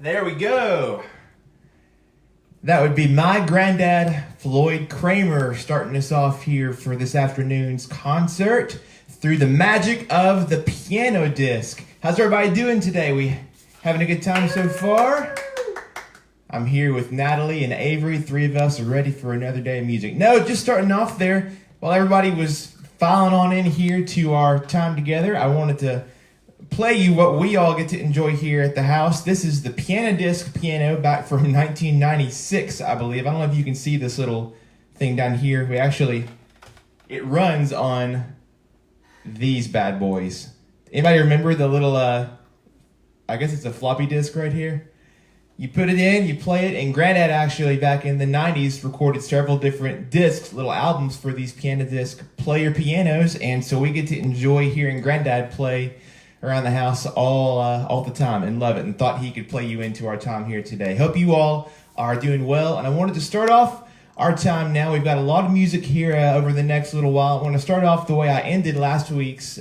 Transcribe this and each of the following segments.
There we go. That would be my granddad, Floyd Kramer, starting us off here for this afternoon's concert through the magic of the piano disc. How's everybody doing today? We having a good time so far? I'm here with Natalie and Avery. Three of us are ready for another day of music. No, just starting off there, while everybody was filing on in here to our time together, I wanted to play you what we all get to enjoy here at the house. This is the piano disc piano back from 1996, I believe. I don't know if you can see this little thing down here. It runs on these bad boys. Anybody remember the little, I guess it's a floppy disk right here? You put it in, you play it, and Granddad actually back in the 90s recorded several different discs, little albums for these piano disc player pianos, and so we get to enjoy hearing Granddad play around the house all the time and love it, and thought he could play you into our time here today. Hope you all are doing well, and I wanted to start off our time now. We've got a lot of music here over the next little while. I want to start off the way I ended last week's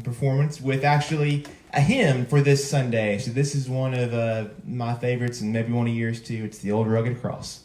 performance with actually a hymn for this Sunday. So this is one of my favorites, and maybe one of yours too. It's the Old Rugged Cross.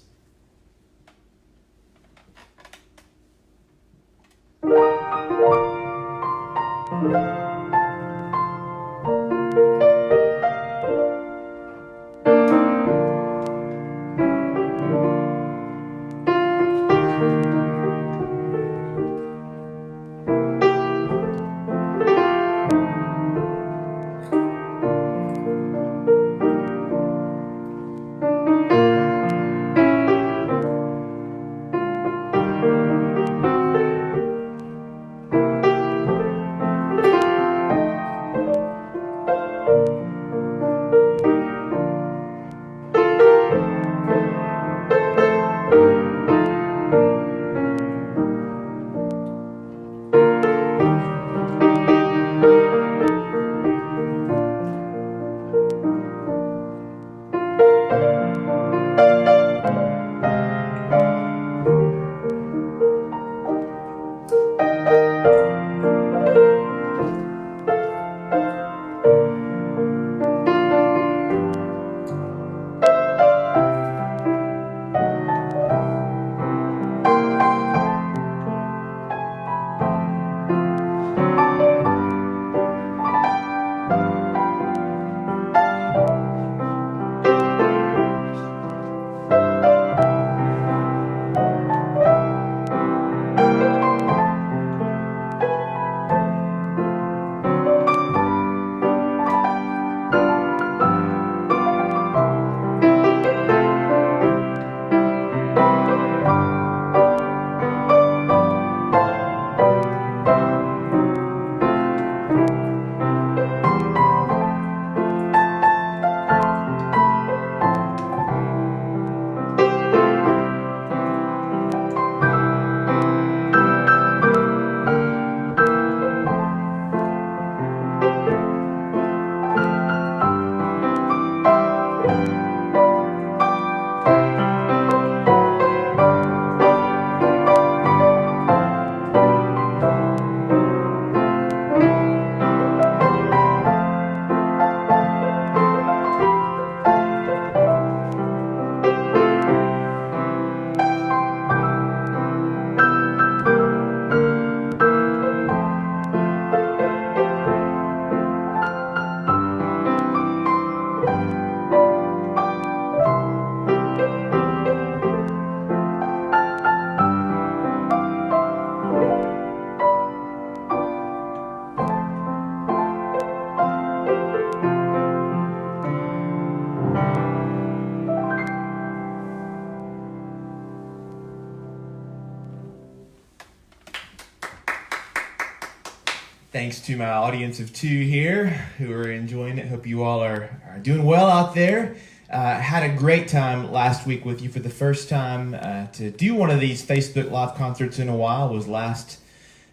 Thanks to my audience of two here who are enjoying it. Hope you all are doing well out there. Had a great time last week with you for the first time to do one of these Facebook Live concerts in a while. It was last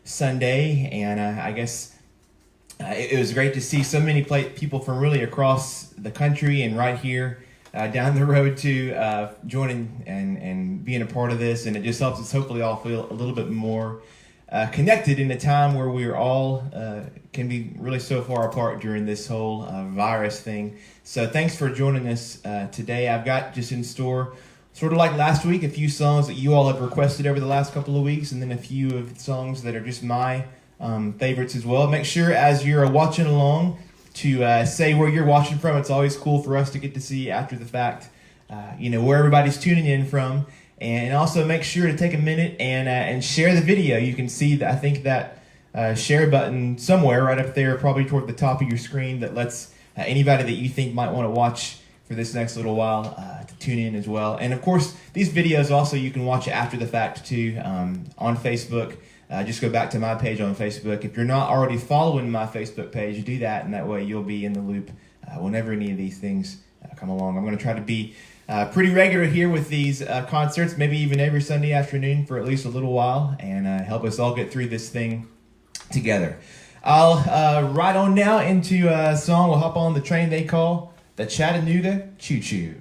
Sunday, and I guess it was great to see so many people from really across the country and right here down the road to joining and being a part of this. And it just helps us hopefully all feel a little bit more connected in a time where we're all can be really so far apart during this whole virus thing. So thanks for joining us today. I've got just in store, sort of like last week, a few songs that you all have requested over the last couple of weeks, and then a few of the songs that are just my favorites as well. Make sure as you're watching along to say where you're watching from. It's always cool for us to get to see after the fact, where everybody's tuning in from. And also make sure to take a minute and share the video. You can see that I think that share button somewhere right up there, probably toward the top of your screen, that lets anybody that you think might want to watch for this next little while to tune in as well. And of course, these videos also you can watch after the fact too on Facebook. Just go back to my page on Facebook. If you're not already following my Facebook page, do that, and that way you'll be in the loop whenever any of these things come along. I'm going to try to be pretty regular here with these concerts, maybe even every Sunday afternoon for at least a little while, and help us all get through this thing together. I'll ride on now into a song. We'll hop on the train they call the Chattanooga Choo Choo.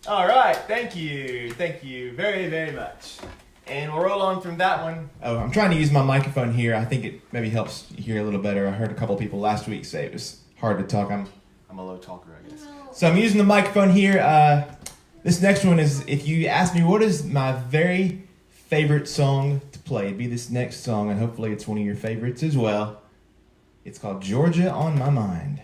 All right, thank you very, very much. And we'll roll on from that one. Oh, I'm trying to use my microphone here. I think it maybe helps you hear a little better. I heard a couple people last week say it was hard to talk. I'm a low talker, I guess. No. So I'm using the microphone here. This next one is, if you ask me what is my very favorite song to play, it'd be this next song, and hopefully it's one of your favorites as well. It's called Georgia on My Mind.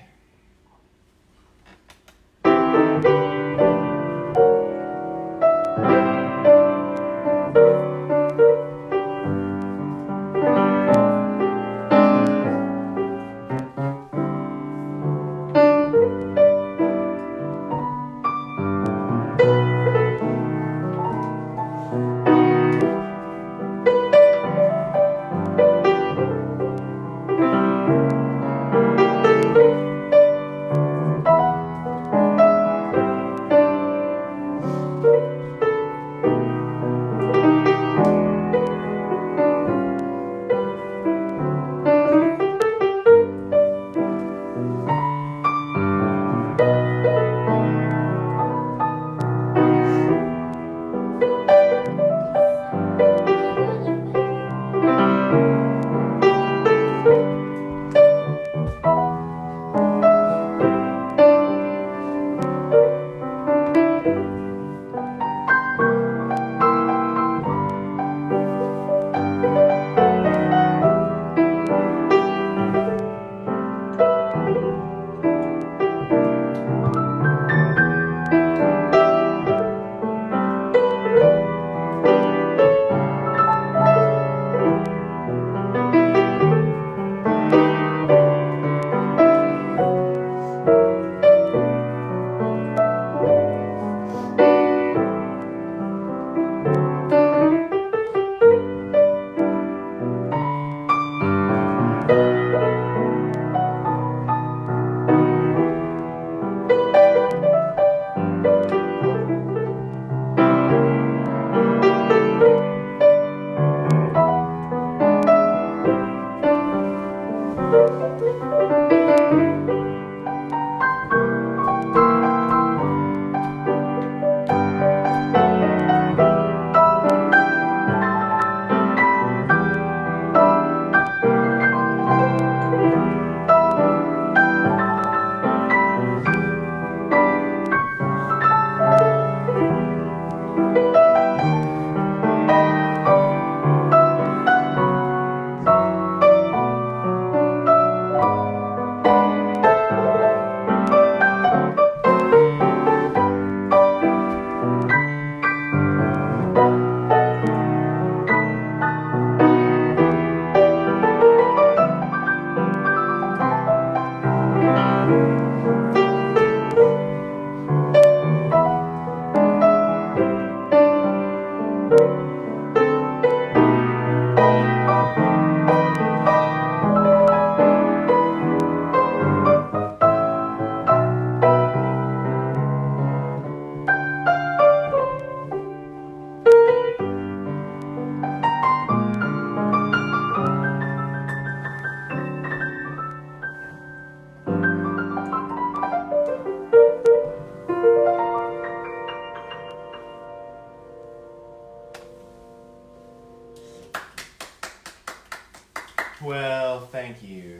Well, thank you.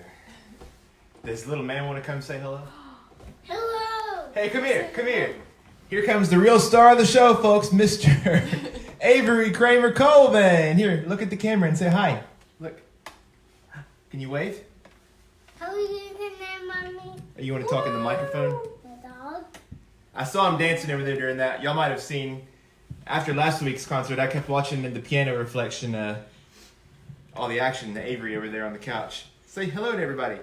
Does little man want to come say hello? Hello! Hey, come here, come here. Here comes the real star of the show, folks, Mr. Avery Kramer Coleman. Here, look at the camera and say hi. Look. Can you wave? How are you doing there, Mommy? Or you want to talk in the microphone? The dog? I saw him dancing over there during that. Y'all might have seen, after last week's concert, I kept watching the piano reflection, all the action, the Avery over there on the couch. Say hello to everybody.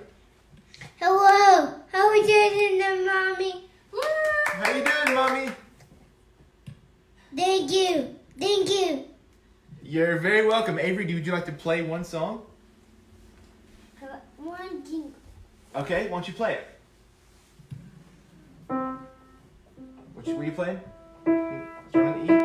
Hello! How are you doing there, Mommy? How you doing, Mommy? Thank you. Thank you. You're very welcome. Avery, would you like to play one song? One thing. Okay, why don't you play it? What were you playing? Start on the E?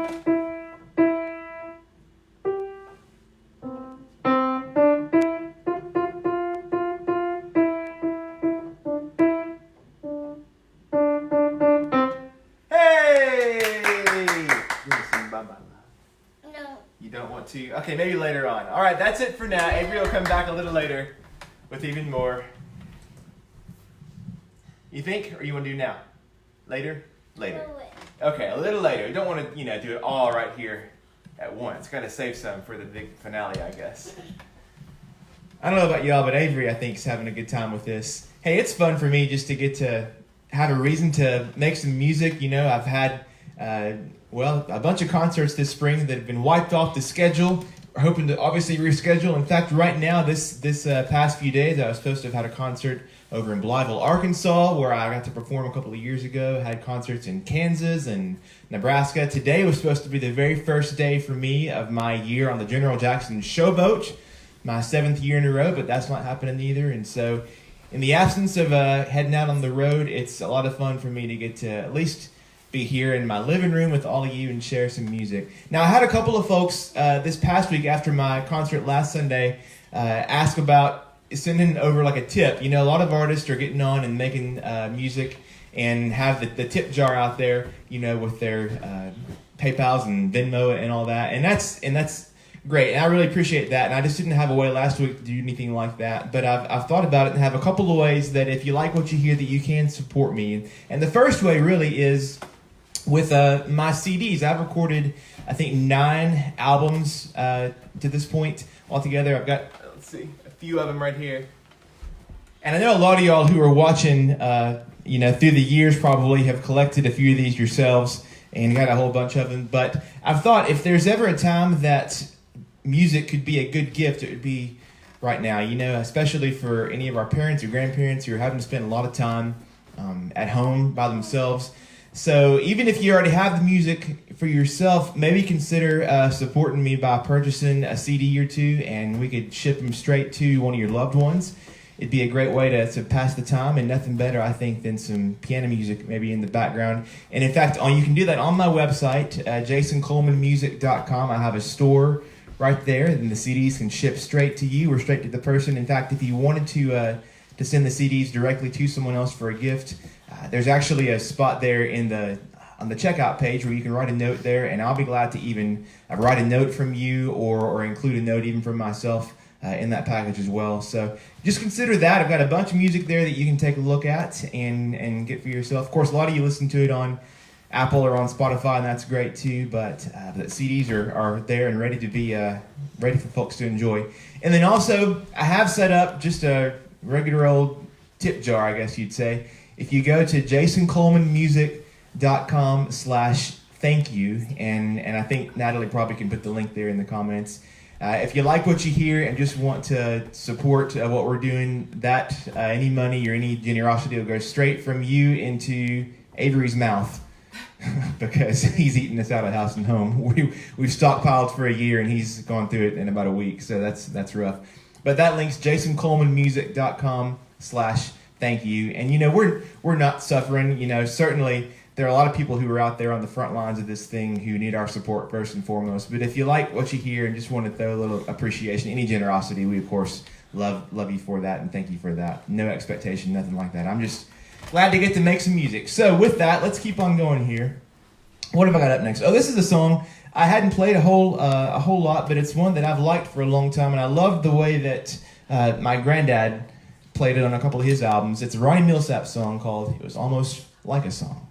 Okay, maybe later on. All right, that's it for now. Avery will come back a little later with even more. You think, or you want to do now? Later? Later. Okay, a little later. You don't want to, do it all right here at once. Got to save some for the big finale, I guess. I don't know about y'all, but Avery, I think, is having a good time with this. Hey, it's fun for me just to get to have a reason to make some music. I've had a bunch of concerts this spring that have been wiped off the schedule. We're hoping to obviously reschedule. In fact, right now, this past few days, I was supposed to have had a concert over in Blytheville, Arkansas, where I got to perform a couple of years ago. Had concerts in Kansas and Nebraska. Today was supposed to be the very first day for me of my year on the General Jackson Showboat, my 7th year in a row, but that's not happening either. And so in the absence of heading out on the road, it's a lot of fun for me to get to at least be here in my living room with all of you and share some music. Now, I had a couple of folks this past week after my concert last Sunday ask about sending over like a tip. A lot of artists are getting on and making music and have the tip jar out there, with their PayPals and Venmo and all that. And that's great. And I really appreciate that. And I just didn't have a way last week to do anything like that. But I've thought about it and have a couple of ways that if you like what you hear that you can support me. And the first way really is with my CDs. I've recorded, I think, 9 albums to this point altogether. I've got, let's see, a few of them right here. And I know a lot of y'all who are watching, through the years probably have collected a few of these yourselves and got a whole bunch of them. But I've thought if there's ever a time that music could be a good gift, it would be right now, especially for any of our parents or grandparents who are having to spend a lot of time at home by themselves. So even if you already have the music for yourself, maybe consider supporting me by purchasing a CD or two, and we could ship them straight to one of your loved ones. It'd be a great way to pass the time, and nothing better, I think, than some piano music maybe in the background. And in fact, you can do that on my website, jasoncolemanmusic.com. I have a store right there, and the CDs can ship straight to you or straight to the person. In fact, if you wanted to send the CDs directly to someone else for a gift, there's actually a spot there on the checkout page where you can write a note there, and I'll be glad to even write a note from you or include a note even from myself in that package as well. So just consider that. I've got a bunch of music there that you can take a look at and get for yourself. Of course, a lot of you listen to it on Apple or on Spotify, and that's great too, but the CDs are there and ready to be ready for folks to enjoy. And then also, I have set up just a regular old tip jar, I guess you'd say. If you go to jasoncolemanmusic.com/thank-you, and I think Natalie probably can put the link there in the comments. If you like what you hear and just want to support what we're doing, that any money or any generosity will go straight from you into Avery's mouth because he's eating us out of house and home. We've stockpiled for a year and he's gone through it in about a week, so that's rough. But that link's jasoncolemanmusic.com/thank-you. And we're not suffering. Certainly there are a lot of people who are out there on the front lines of this thing who need our support first and foremost. But if you like what you hear and just want to throw a little appreciation, any generosity, we of course love you for that and thank you for that. No expectation, nothing like that. I'm just glad to get to make some music. So with that, let's keep on going here. What have I got up next? Oh, this is a song I hadn't played a whole lot, but it's one that I've liked for a long time, and I love the way that My granddad played it on a couple of his albums. It's a Ronnie Millsap song called "It Was Almost Like a Song."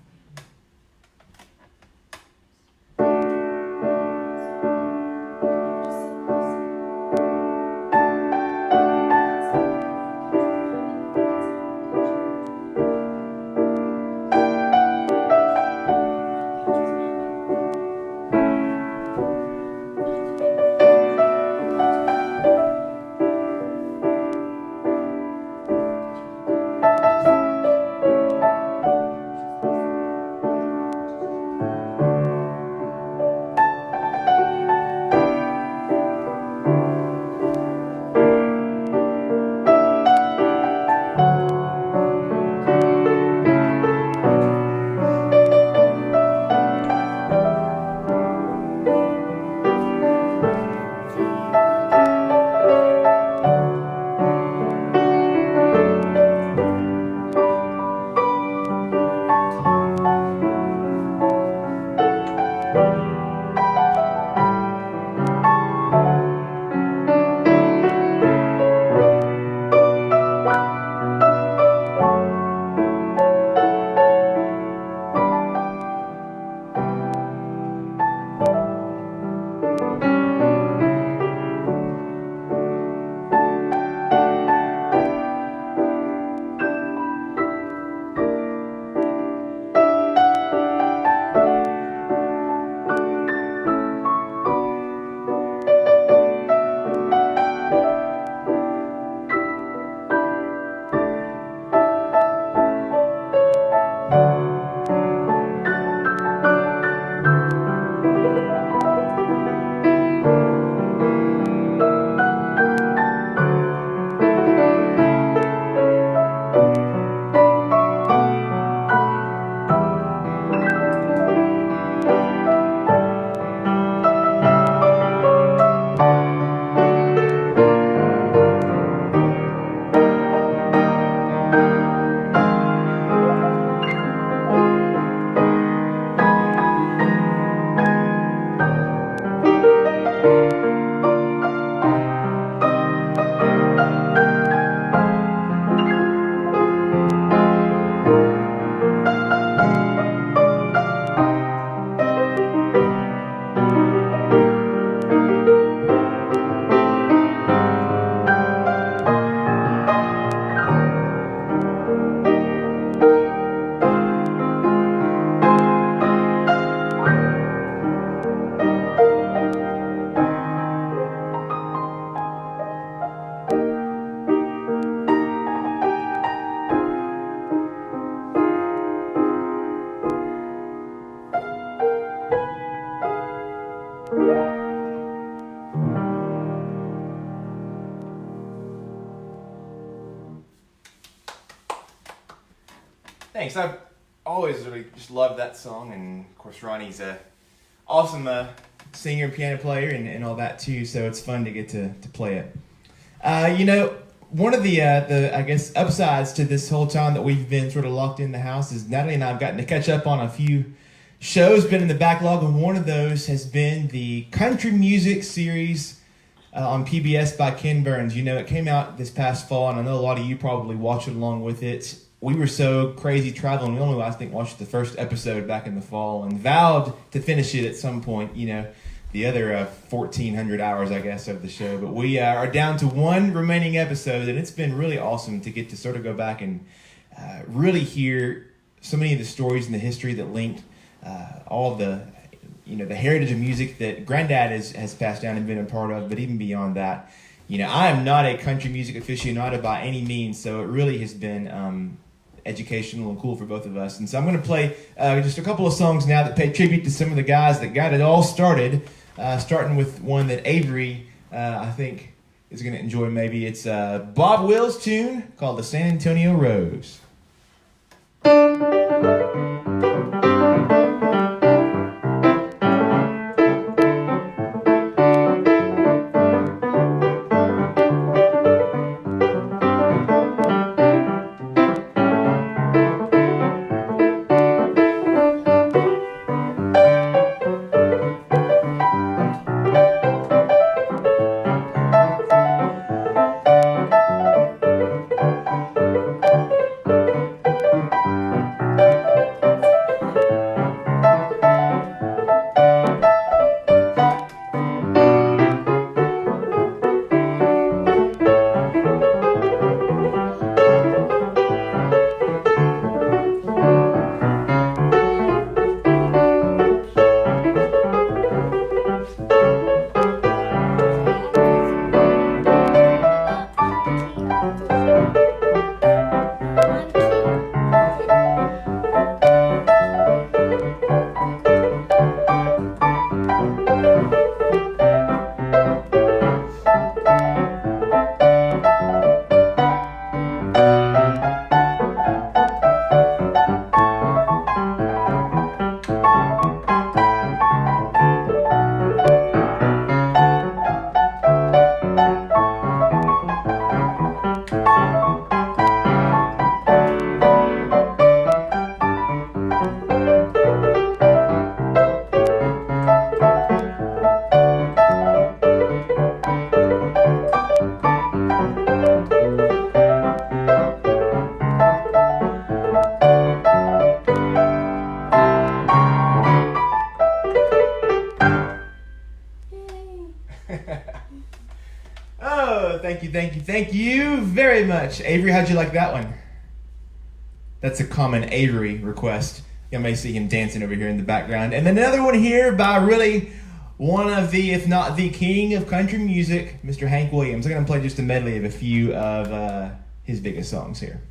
Thanks. I've always really just loved that song, and of course Ronnie's a awesome singer and piano player and all that too. So it's fun to get to play it. One of the I guess upsides to this whole time that we've been sort of locked in the house is Natalie and I have gotten to catch up on a few shows been in the backlog, and one of those has been the country music series on PBS by Ken Burns. It came out this past fall, and I know a lot of you probably watched it along with it. We were so crazy traveling. We only, I think, watched the first episode back in the fall and vowed to finish it at some point, the other 1,400 hours, I guess, of the show. But we are down to one remaining episode, and it's been really awesome to get to sort of go back and really hear so many of the stories and the history that linked all of the, the heritage of music that Granddad has passed down and been a part of. But even beyond that, I am not a country music aficionado by any means, so it really has been educational and cool for both of us. And so I'm going to play just a couple of songs now that pay tribute to some of the guys that got it all started, starting with one that Avery, I think, is going to enjoy maybe. It's Bob Wills' tune called the San Antonio Rose. Thank you very much. Avery, how'd you like that one? That's a common Avery request. You may see him dancing over here in the background. And then another one here by really one of the, if not the king of country music, Mr. Hank Williams. I'm going to play just a medley of a few of his biggest songs here.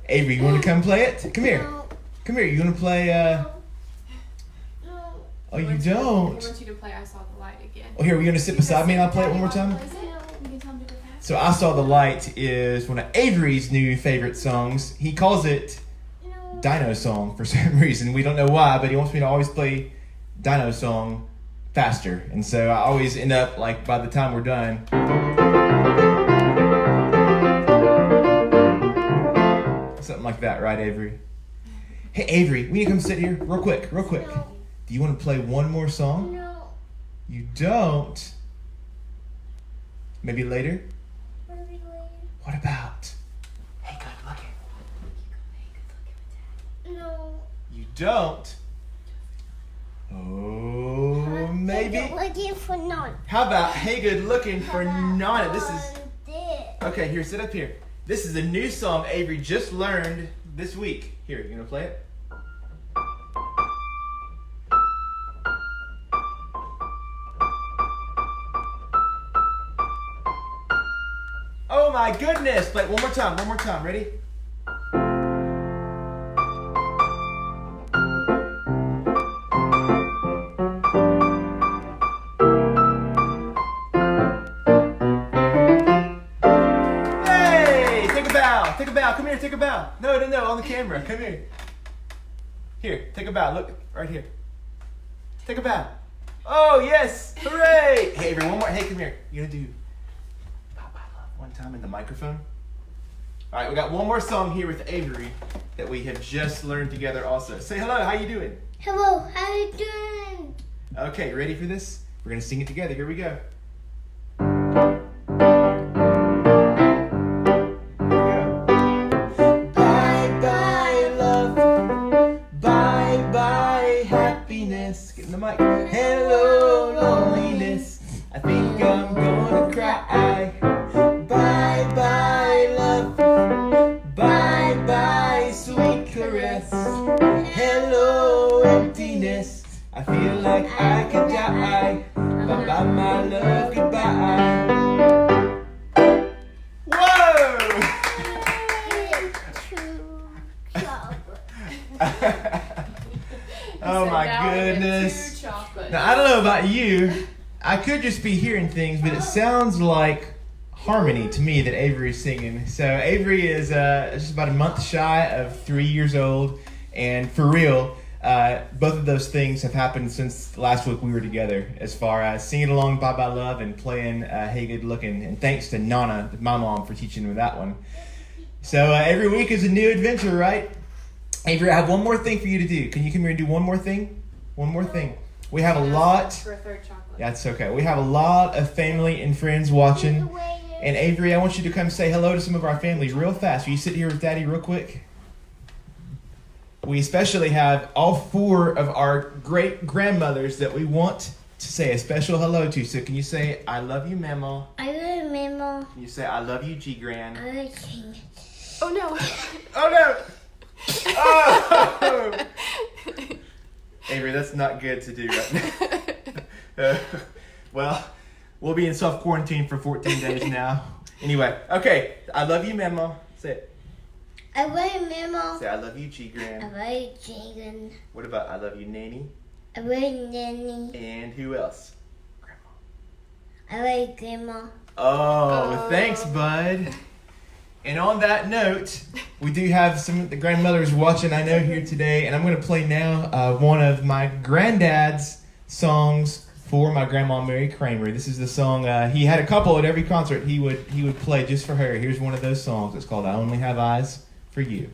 Avery, you want to come play it? Come here. No. Come here. You want to play? No. Oh, you He don't. wants you to play I Saw the Light again. Oh, here, we're going to sit beside me and I'll play it one more time. You can tell me to pass. So, I Saw the Light is one of Avery's new favorite songs. He calls it Dino Song for some reason. We don't know why, but he wants me to always play Dino Song faster. And so I always end up, like, by the time we're done. Something like that, right, Avery? Hey, Avery, will you come sit here real quick? No. Do you want to play one more song? No. You don't? Maybe later? Maybe later. What about? Hey, good looking. No. You don't? Oh, maybe? Looking for none. How about Hey Good Looking for Nana? This is... This. Okay, here, sit up here. This is a new song Avery just learned this week. Here, you gonna play it? Oh Oh my goodness. Play it one more time. One more time. Ready? Hey! Take a bow. Take a bow. Come here. Take a bow. No, on the camera. Come here. Here. Take a bow. Look. Right here. Take a bow. Oh, yes. Hooray. Hey, Avery, one more. Hey, come here. You gotta do bye bye love one time in the microphone. All right, we got one more song here with Avery that we have just learned together also. Say hello. How you doing? Hello, how you doing? Okay, ready for this? We're gonna sing it together. Here we go. Get in the mic. Hello, loneliness. I think I'm gonna cry. Bye bye, love. Bye bye, sweet caress. Hello, emptiness. I feel like I could die. Bye bye, my love, goodbye. Whoa! Oh my goodness. Now, I don't know about you. I could just be hearing things, but it sounds like harmony to me that Avery is singing. So Avery is just about a month shy of 3 years old. And for real, both of those things have happened since last week we were together, as far as singing along Bye Bye Love and playing Hey Good Looking. And thanks to Nana, my mom, for teaching me that one. So every week is a new adventure, right? Avery, I have one more thing for you to do. Can you come here and do one more thing? One more thing. We have a lot. For a third chocolate. That's okay. We have a lot of family and friends watching. And Avery, I want you to come say hello to some of our family real fast. Will you sit here with Daddy real quick? We especially have all 4 of our great grandmothers that we want to say a special hello to. So can you say, I love you, Mama? I love Mama. Can you say, I love you, G-Gran? I like King. Oh no. Oh no! Oh! Avery, that's not good to do right now. Well, we'll be in self-quarantine for 14 days now. Anyway, okay. I love you, Mama. Say it. I love you, Mama. Say, I love you, G-Gran. I love you, Jason. What about I love you, Nanny? I love you, Nanny. And who else? Grandma. I love you, Grandma. Oh, thanks, bud. And on that note, we do have some of the grandmothers watching, I know, here today. And I'm going to play now one of my granddad's songs for my grandma, Mary Kramer. This is the song, he had a couple at every concert he would play just for her. Here's one of those songs. It's called I Only Have Eyes for You.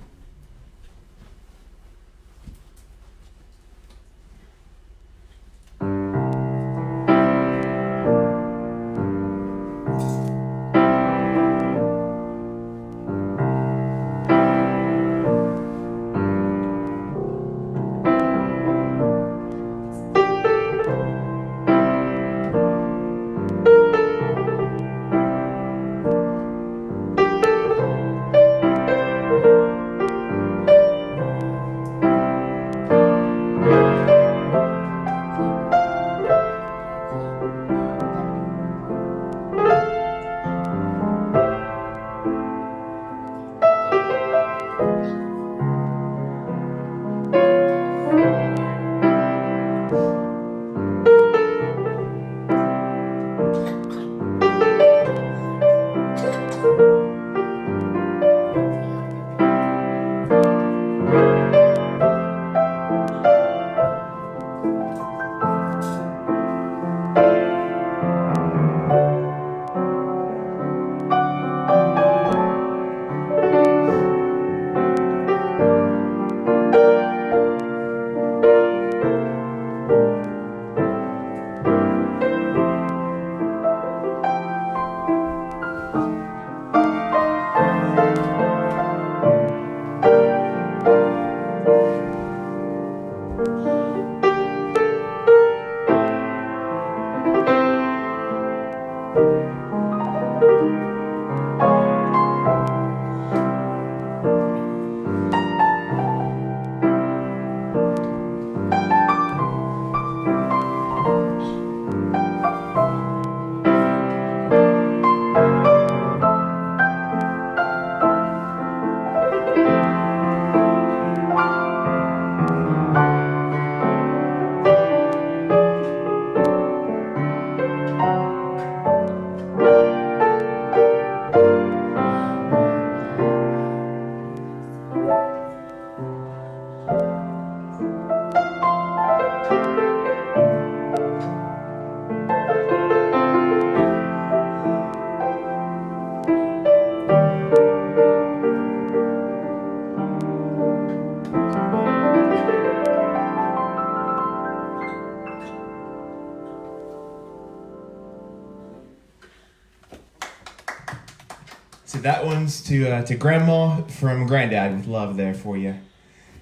So that one's to Grandma from Granddad with love there for you.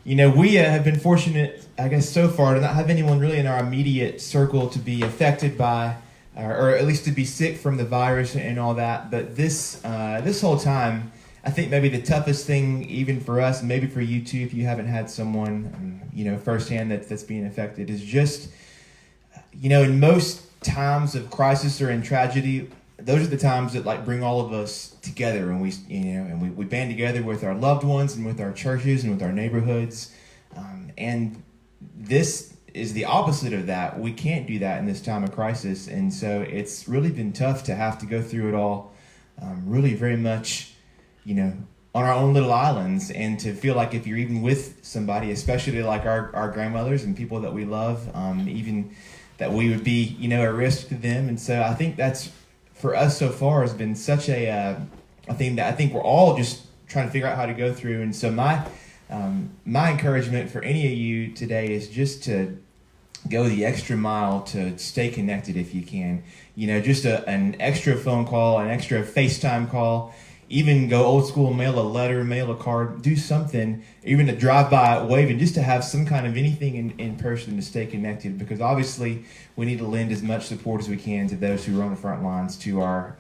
You know, we have been fortunate, I guess, so far to not have anyone really in our immediate circle to be affected by, or at least to be sick from the virus and all that. But this whole time, I think maybe the toughest thing, even for us, and maybe for you too, if you haven't had someone, firsthand that's being affected, is just, in most times of crisis or in tragedy, those are the times that bring all of us together, and we band together with our loved ones and with our churches and with our neighborhoods. And this is the opposite of that. We can't do that in this time of crisis, and so it's really been tough to have to go through it all, really very much, on our own little islands, and to feel like if you're even with somebody, especially like our grandmothers and people that we love, even that we would be, at risk to them. And so I think that's, for us so far, has been such a thing that I think we're all just trying to figure out how to go through. And so my encouragement for any of you today is just to go the extra mile to stay connected if you can. Just an extra phone call, an extra FaceTime call, even go old school, mail a letter, mail a card, do something, even to drive by waving, just to have some kind of anything in person to stay connected, because obviously we need to lend as much support as we can to those who are on the front lines, to our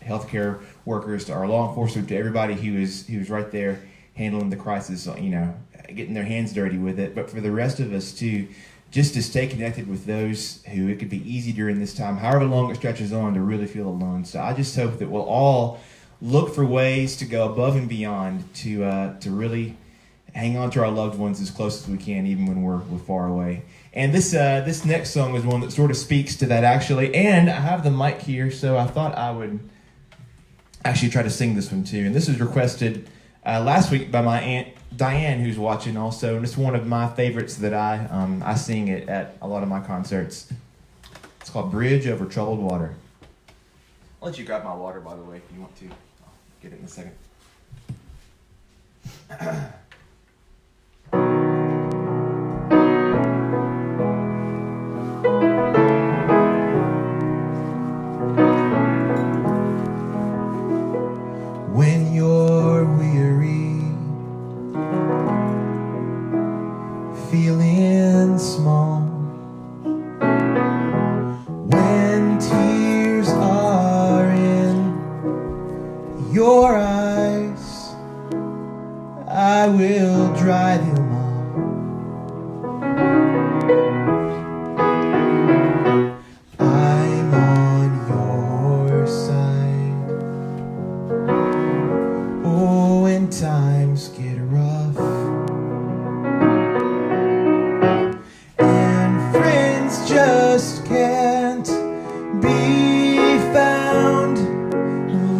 healthcare workers, to our law enforcement, to everybody who is right there handling the crisis, getting their hands dirty with it. But for the rest of us too, just to stay connected with those who it could be easy during this time, however long it stretches on, to really feel alone. So I just hope that we'll all look for ways to go above and beyond to really hang on to our loved ones as close as we can, even when we're far away. And this next song is one that sort of speaks to that, actually. And I have the mic here, so I thought I would actually try to sing this one too. And this was requested last week by my Aunt Diane, who's watching also. And it's one of my favorites that I sing it at a lot of my concerts. It's called Bridge Over Troubled Water. I'll let you grab my water, by the way, if you want to. I'll get it in a second. When you're weary, feeling small, when tears are in your eyes, I will dry them all. I'm on your side. Oh, when times get rough and friends just can't be found,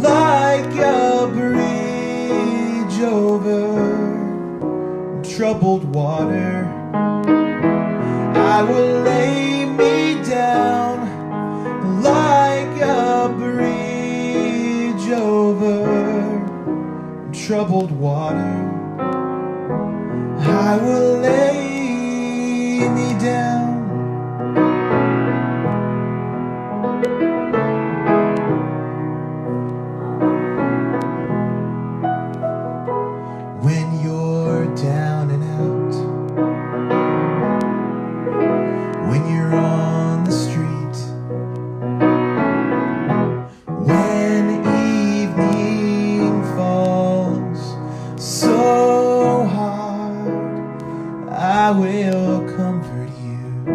like a bridge over troubled water, I will lay me down like a bridge over troubled water. I will lay me down. When you're down and out, when you're on the street, when evening falls so hard, I will comfort you.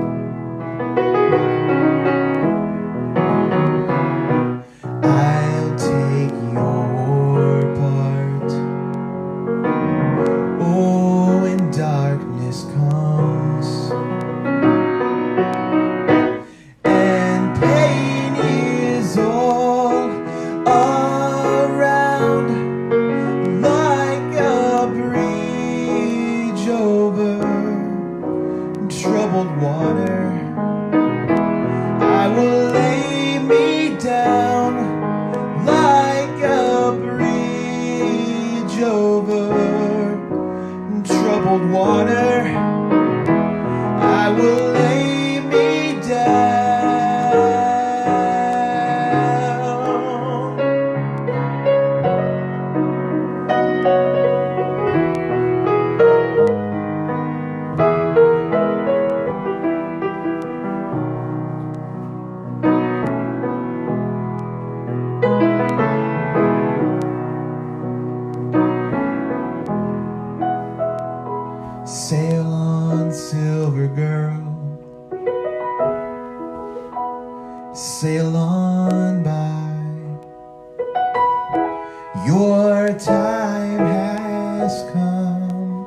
Your time has come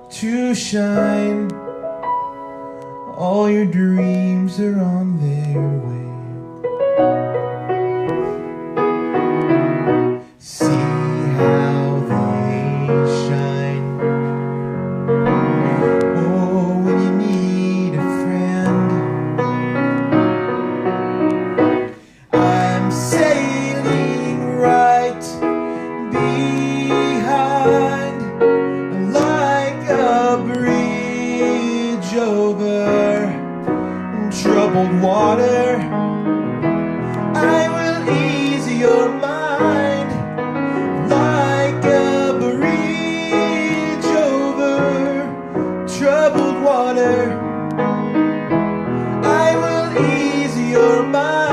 to shine. All your dreams are on their way. See how they shine. Oh, when you need a friend. I'm sailing right behind, like a bridge over troubled water. I will ease your mind, like a bridge over troubled water. I will ease your mind.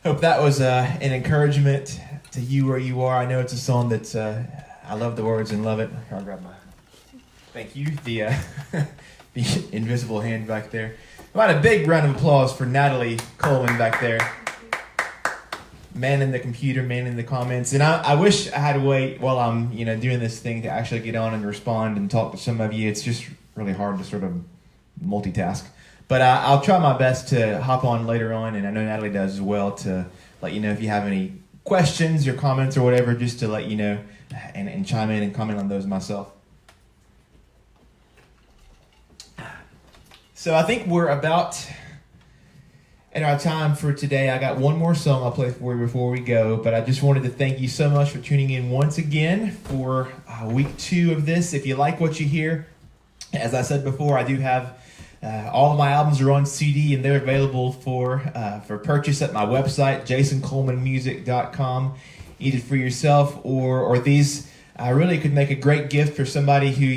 Hope that was an encouragement to you where you are. I know it's a song that I love the words and love it. I'll grab my. Thank you, the the invisible hand back there. About a big round of applause for Natalie Coleman back there. Man in the computer, man in the comments, and I wish I had a way while I'm doing this thing to actually get on and respond and talk to some of you. It's just really hard to sort of multitask. But I'll try my best to hop on later on, and I know Natalie does as well, to let you know if you have any questions or comments or whatever, just to let you know and chime in and comment on those myself. So I think we're about at our time for today. I got one more song I'll play for you before we go, but I just wanted to thank you so much for tuning in once again for week 2 of this. If you like what you hear, as I said before, I do have all of my albums are on CD, and they're available for purchase at my website, jasoncolemanmusic.com, either for yourself or these really could make a great gift for somebody who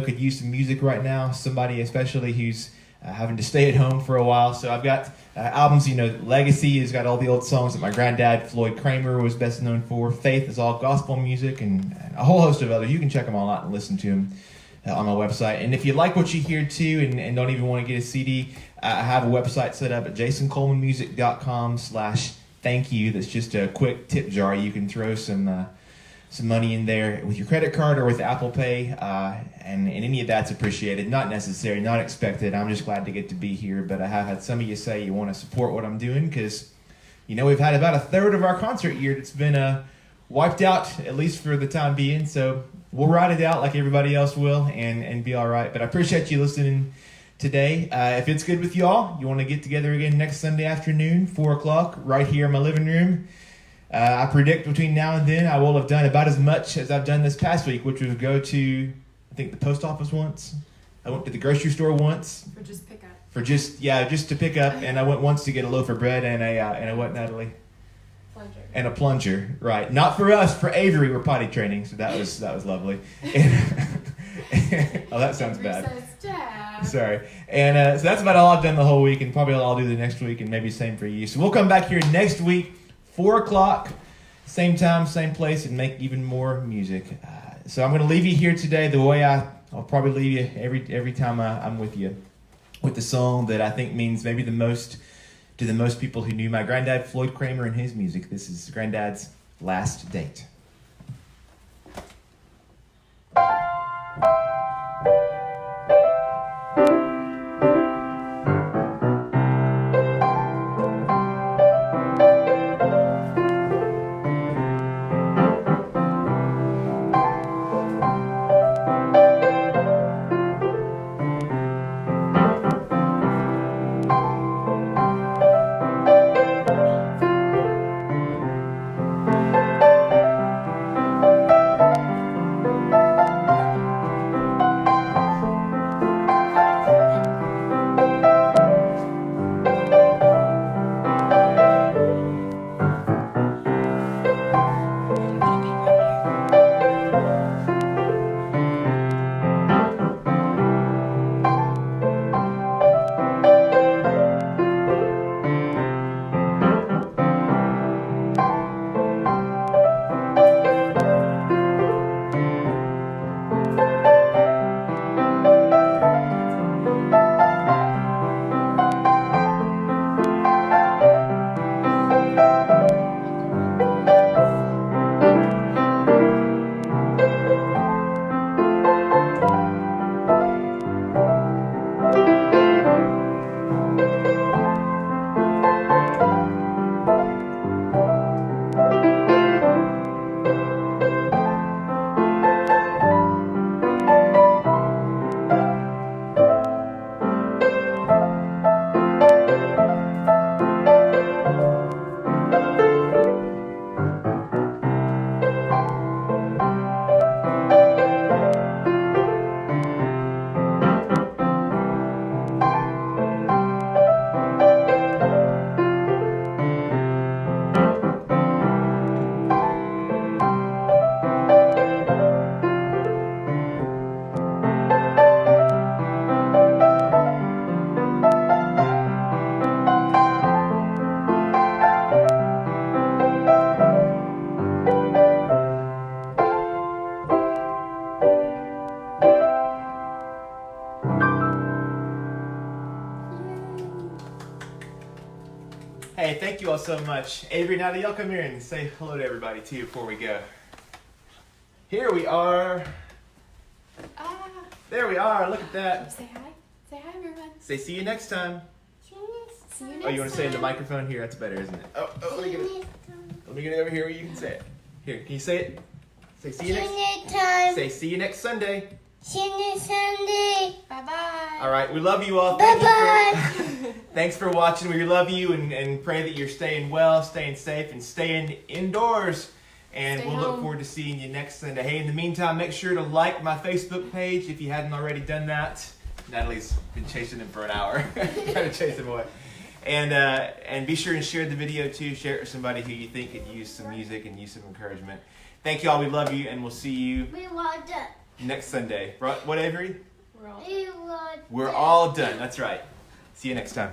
could use some music right now, somebody especially who's having to stay at home for a while. So I've got albums, Legacy has got all the old songs that my granddad, Floyd Kramer, was best known for. Faith is all gospel music, and a whole host of others. You can check them all out and listen to them on my website. And if you like what you hear too and don't even want to get a CD, I have a website set up at jasoncolemanmusic.com/thank-you. That's just a quick tip jar. You can throw some money in there with your credit card or with Apple Pay, and any of that's appreciated. Not necessary, not expected. I'm just glad to get to be here. But I have had some of you say you want to support what I'm doing, because we've had about a third of our concert year that's been wiped out, at least for the time being. So we'll ride it out like everybody else will and be all right. But I appreciate you listening today. If it's good with y'all, you want to get together again next Sunday afternoon, 4 o'clock, right here in my living room. I predict between now and then I will have done about as much as I've done this past week, which was go to, I think, the post office once. I went to the grocery store once. For just pickup. Just to pick up. And I went once to get a loaf of bread and a what, Natalie? Plunger. And a plunger, right? Not for us, for Avery. We're potty training, so that was lovely. Oh, that sounds bad. Avery says, "Dad." Sorry. And so that's about all I've done the whole week, and probably all I'll do the next week, and maybe same for you. So we'll come back here next week, 4 o'clock, same time, same place, and make even more music. So I'm going to leave you here today the way I'll probably leave you every time I'm with you, with the song that I think means maybe the most to the most people who knew my granddad, Floyd Kramer, and his music. This is Granddad's Last Date. Hey, thank you all so much. Avery, now that y'all come here and say hello to everybody too before we go. Here we are. Ah. There we are. Look at that. Say hi. Say hi, everyone. Say see you next time. See you next Oh, you want to say it in the time. microphone? Here, that's better, isn't it? Oh, let me get it. Let me get it over here where you can say it. Here, can you say it? Say see you next. time. Say see you next Sunday. See you next Sunday. Bye-bye. All right, we love you all. Bye-bye. Thanks for watching. We love you and pray that you're staying well, staying safe, and staying indoors. And Stay we'll look home. forward to seeing you next Sunday. Hey, in the meantime, make sure to like my Facebook page if you hadn't already done that. Natalie's been chasing him for an hour, trying to chase him away. And be sure and share the video too. Share it with somebody who you think could use some music and use some encouragement. Thank you all. We love you, and we'll see you We want that. next Sunday. What, Avery? We're all We want We're that. all done. That's right. See you next time.